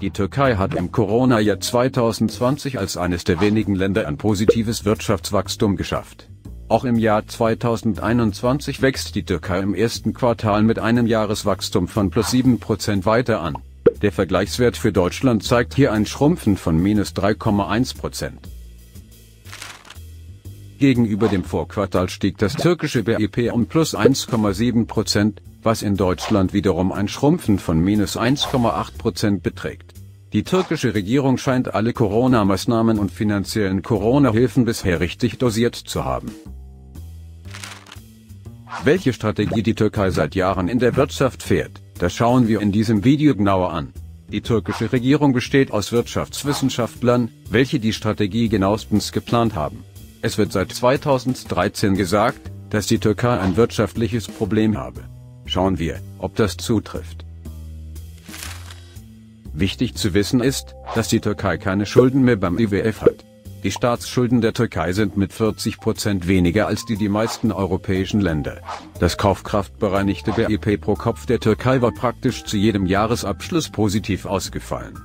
Die Türkei hat im Corona-Jahr 2020 als eines der wenigen Länder ein positives Wirtschaftswachstum geschafft. Auch im Jahr 2021 wächst die Türkei im ersten Quartal mit einem Jahreswachstum von +7% weiter an. Der Vergleichswert für Deutschland zeigt hier ein Schrumpfen von -3,1%. Gegenüber dem Vorquartal stieg das türkische BIP um +1,7%, was in Deutschland wiederum ein Schrumpfen von -1,8% beträgt. Die türkische Regierung scheint alle Corona-Maßnahmen und finanziellen Corona-Hilfen bisher richtig dosiert zu haben. Welche Strategie die Türkei seit Jahren in der Wirtschaft fährt, das schauen wir in diesem Video genauer an. Die türkische Regierung besteht aus Wirtschaftswissenschaftlern, welche die Strategie genauestens geplant haben. Es wird seit 2013 gesagt, dass die Türkei ein wirtschaftliches Problem habe. Schauen wir, ob das zutrifft. Wichtig zu wissen ist, dass die Türkei keine Schulden mehr beim IWF hat. Die Staatsschulden der Türkei sind mit 40% weniger als die meisten europäischen Länder. Das kaufkraftbereinigte BIP pro Kopf der Türkei war praktisch zu jedem Jahresabschluss positiv ausgefallen.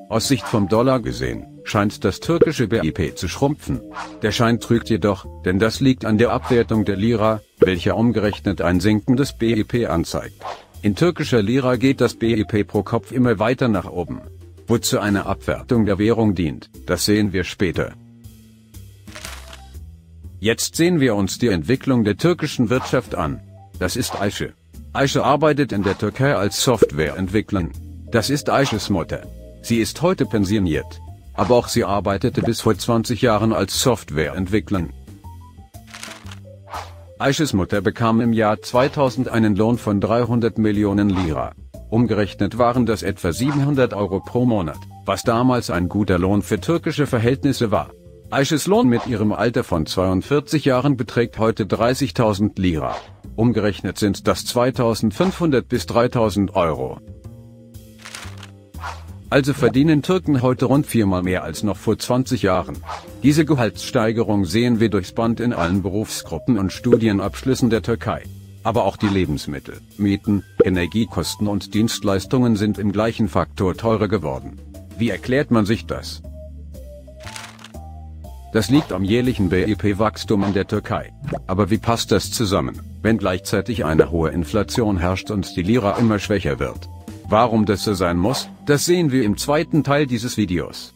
Aus Sicht vom Dollar gesehen, scheint das türkische BIP zu schrumpfen. Der Schein trügt jedoch, denn das liegt an der Abwertung der Lira, welche umgerechnet ein sinkendes BIP anzeigt. In türkischer Lira geht das BIP pro Kopf immer weiter nach oben. Wozu eine Abwertung der Währung dient, das sehen wir später. Jetzt sehen wir uns die Entwicklung der türkischen Wirtschaft an. Das ist Ayşe. Ayşe arbeitet in der Türkei als Softwareentwicklerin. Das ist Ayşes Mutter. Sie ist heute pensioniert. Aber auch sie arbeitete bis vor 20 Jahren als Softwareentwicklerin. Ayşes Mutter bekam im Jahr 2000 einen Lohn von 300 Millionen Lira. Umgerechnet waren das etwa 700 Euro pro Monat, was damals ein guter Lohn für türkische Verhältnisse war. Ayşes Lohn mit ihrem Alter von 42 Jahren beträgt heute 30.000 Lira. Umgerechnet sind das 2.500 bis 3.000 Euro. Also verdienen Türken heute rund 4-mal mehr als noch vor 20 Jahren. Diese Gehaltssteigerung sehen wir durchs Band in allen Berufsgruppen und Studienabschlüssen der Türkei. Aber auch die Lebensmittel, Mieten, Energiekosten und Dienstleistungen sind im gleichen Faktor teurer geworden. Wie erklärt man sich das? Das liegt am jährlichen BIP-Wachstum in der Türkei. Aber wie passt das zusammen, wenn gleichzeitig eine hohe Inflation herrscht und die Lira immer schwächer wird? Warum das so sein muss, das sehen wir im zweiten Teil dieses Videos.